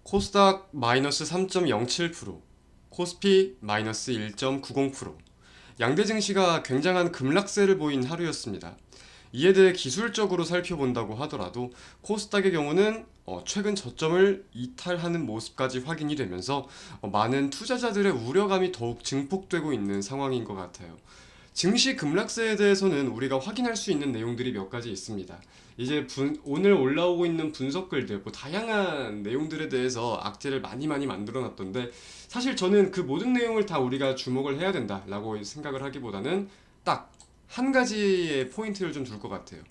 코스닥 마이너스 3.07%, 코스피 마이너스 1.90%, 양대 증시가 굉장한 급락세를 보인 하루였습니다. 이에 대해 기술적으로 살펴본다고 하더라도 코스닥의 경우는 최근 저점을 이탈하는 모습까지 확인이 되면서 많은 투자자들의 우려감이 더욱 증폭되고 있는 상황인 것 같아요. 증시 급락세에 대해서는 우리가 확인할 수 있는 내용들이 몇 가지 있습니다. 이제 오늘 올라오고 있는 분석글들, 다양한 내용들에 대해서 악재를 많이 만들어 놨던데, 사실 저는 그 모든 내용을 다 우리가 주목을 해야 된다라고 생각을 하기보다는 딱 한 가지의 포인트를 좀 둘 것 같아요.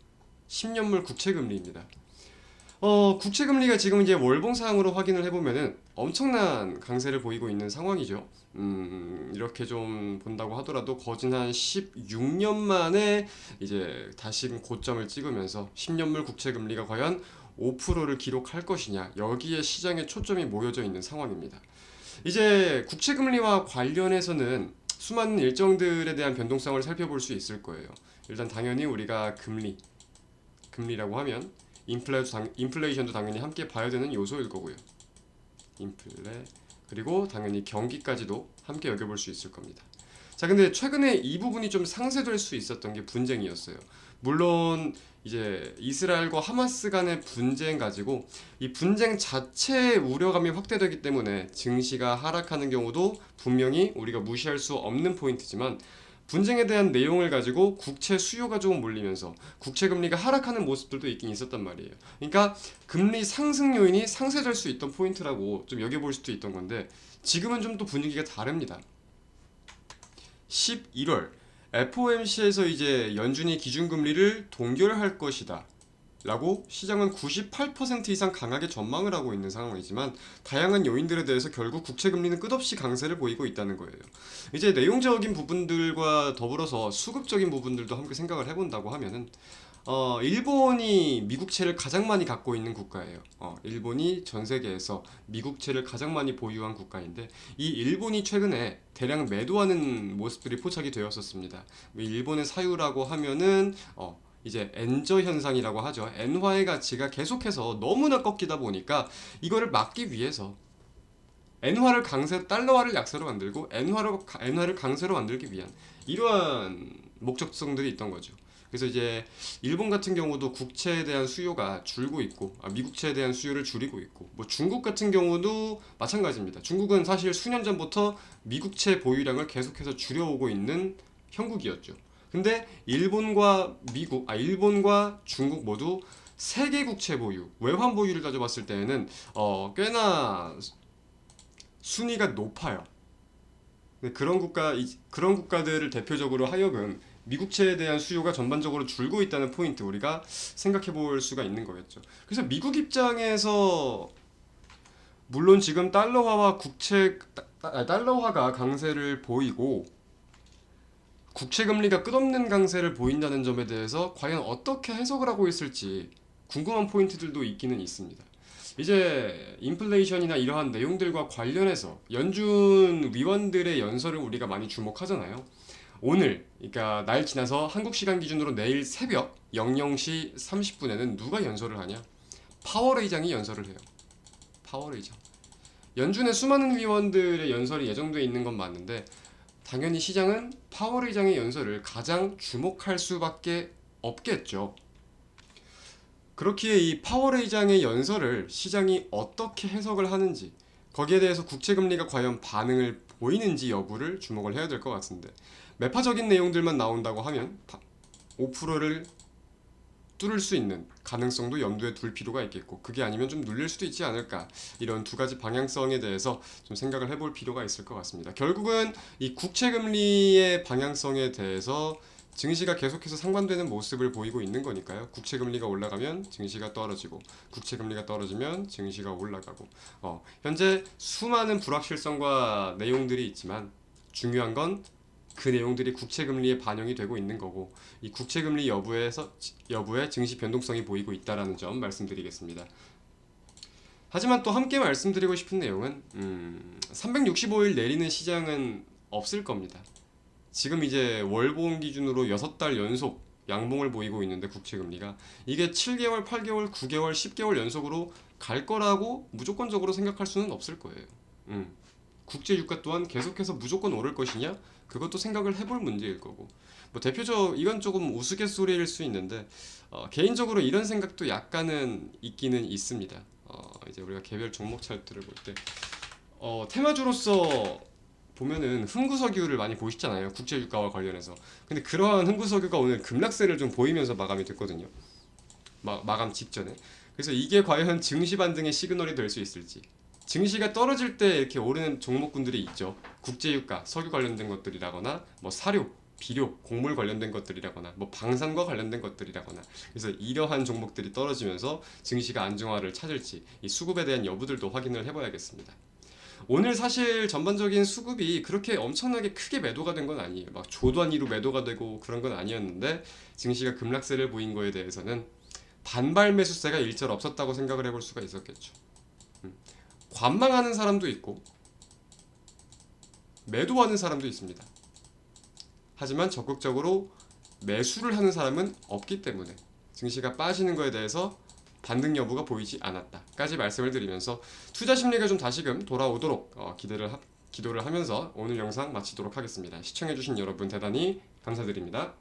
10년물 국채금리입니다. 국채금리가 지금 이제 월봉상으로 확인을 해보면은 엄청난 강세를 보이고 있는 상황이죠. 이렇게 좀 본다고 하더라도 거진 한 16년 만에 이제 다시금 고점을 찍으면서 10년물 국채금리가 과연 5%를 기록할 것이냐, 여기에 시장의 초점이 모여져 있는 상황입니다. 이제 국채금리와 관련해서는 수많은 일정들에 대한 변동성을 살펴볼 수 있을 거예요. 일단 당연히 우리가 금리라고 하면 인플레이션도 당연히 함께 봐야 되는 요소일 거고요. 인플레, 그리고 당연히 경기까지도 함께 여겨볼 수 있을 겁니다. 자, 근데 최근에 이 부분이 좀 상쇄될 수 있었던 게 분쟁이었어요. 물론 이제 이스라엘과 하마스 간의 분쟁 가지고 이 분쟁 자체의 우려감이 확대되기 때문에 증시가 하락하는 경우도 분명히 우리가 무시할 수 없는 포인트지만, 분쟁에 대한 내용을 가지고 국채 수요가 조금 몰리면서 국채 금리가 하락하는 모습들도 있긴 있었단 말이에요. 그러니까 금리 상승 요인이 상쇄될 수 있던 포인트라고 좀 여겨볼 수도 있던 건데, 지금은 좀 또 분위기가 다릅니다. 11월 FOMC에서 이제 연준이 기준금리를 동결할 것이다 라고 시장은 98% 이상 강하게 전망을 하고 있는 상황이지만, 다양한 요인들에 대해서 결국 국채금리는 끝없이 강세를 보이고 있다는 거예요. 이제 내용적인 부분들과 더불어서 수급적인 부분들도 함께 생각을 해본다고 하면은, 일본이 미국채를 가장 많이 갖고 있는 국가예요. 일본이 전 세계에서 미국채를 가장 많이 보유한 국가인데, 이 일본이 최근에 대량 매도하는 모습들이 포착이 되었었습니다. 일본의 사유라고 하면은 이제 엔저 현상이라고 하죠. 엔화의 가치가 계속해서 너무나 꺾이다 보니까 이거를 막기 위해서 엔화를 달러화를 약세로 만들고 엔화를 강세로 만들기 위한 이러한 목적성들이 있던 거죠. 그래서 이제 일본 같은 경우도 국채에 대한 수요가 줄고 있고, 미국채에 대한 수요를 줄이고 있고, 중국 같은 경우도 마찬가지입니다. 중국은 사실 수년 전부터 미국채 보유량을 계속해서 줄여오고 있는 형국이었죠. 근데 일본과 중국 모두 세계 국채 보유, 외환 보유를 따져봤을 때에는 꽤나 순위가 높아요. 그런 국가들을 대표적으로 하여금 미국채에 대한 수요가 전반적으로 줄고 있다는 포인트, 우리가 생각해 볼 수가 있는 거겠죠. 그래서 미국 입장에서 물론 지금 달러화가 강세를 보이고 국채 금리가 끝없는 강세를 보인다는 점에 대해서 과연 어떻게 해석을 하고 있을지 궁금한 포인트들도 있기는 있습니다. 이제 인플레이션이나 이러한 내용들과 관련해서 연준 위원들의 연설을 우리가 많이 주목하잖아요. 오늘, 그러니까 날 지나서 한국 시간 기준으로 내일 새벽 00시 30분에는 누가 연설을 하냐? 파월 의장이 연설을 해요. 파월 의장. 연준의 수많은 위원들의 연설이 예정돼 있는 건 맞는데, 당연히 시장은 파월 의장의 연설을 가장 주목할 수밖에 없겠죠. 그렇기에 이 파월 의장의 연설을 시장이 어떻게 해석을 하는지, 거기에 대해서 국채금리가 과연 반응을 보이는지 여부를 주목을 해야 될 것 같은데, 매파적인 내용들만 나온다고 하면 5%를 뚫을 수 있는 가능성도 염두에 둘 필요가 있겠고, 그게 아니면 좀 눌릴 수도 있지 않을까, 이런 두 가지 방향성에 대해서 좀 생각을 해볼 필요가 있을 것 같습니다. 결국은 이 국채금리의 방향성에 대해서 증시가 계속해서 상반되는 모습을 보이고 있는 거니까요. 국채금리가 올라가면 증시가 떨어지고, 국채금리가 떨어지면 증시가 올라가고, 현재 수많은 불확실성과 내용들이 있지만 중요한 건 그 내용들이 국채금리에 반영이 되고 있는 거고, 이 국채금리 여부에 증시 변동성이 보이고 있다는 점 말씀드리겠습니다. 하지만 또 함께 말씀드리고 싶은 내용은 365일 내리는 시장은 없을 겁니다. 지금 이제 월봉 기준으로 6달 연속 양봉을 보이고 있는데, 국채금리가 이게 7개월, 8개월, 9개월, 10개월 연속으로 갈 거라고 무조건적으로 생각할 수는 없을 거예요. 국제 유가 또한 계속해서 무조건 오를 것이냐? 그것도 생각을 해볼 문제일 거고. 뭐 이건 조금 우스갯소리일 수 있는데 개인적으로 이런 생각도 약간은 있기는 있습니다. 이제 우리가 개별 종목 차트를 볼 때 테마주로서 보면은 흥구석유를 많이 보시잖아요. 국제 유가와 관련해서. 근데 그러한 흥구석유가 오늘 급락세를 좀 보이면서 마감이 됐거든요. 마감 직전에. 그래서 이게 과연 증시 반등의 시그널이 될 수 있을지. 증시가 떨어질 때 이렇게 오르는 종목군들이 있죠. 국제유가, 석유 관련된 것들이라거나 뭐 사료, 비료, 곡물 관련된 것들이라거나 뭐 방산과 관련된 것들이라거나. 그래서 이러한 종목들이 떨어지면서 증시가 안정화를 찾을지 이 수급에 대한 여부들도 확인을 해봐야겠습니다. 오늘 사실 전반적인 수급이 그렇게 엄청나게 크게 매도가 된 건 아니에요. 막 조 단위로 매도가 되고 그런 건 아니었는데 증시가 급락세를 보인 거에 대해서는 반발 매수세가 일절 없었다고 생각을 해볼 수가 있었겠죠. 관망하는 사람도 있고 매도하는 사람도 있습니다. 하지만 적극적으로 매수를 하는 사람은 없기 때문에 증시가 빠지는 거에 대해서 반등 여부가 보이지 않았다까지 말씀을 드리면서 투자 심리가 좀 다시금 돌아오도록 기도를 하면서 오늘 영상 마치도록 하겠습니다. 시청해주신 여러분 대단히 감사드립니다.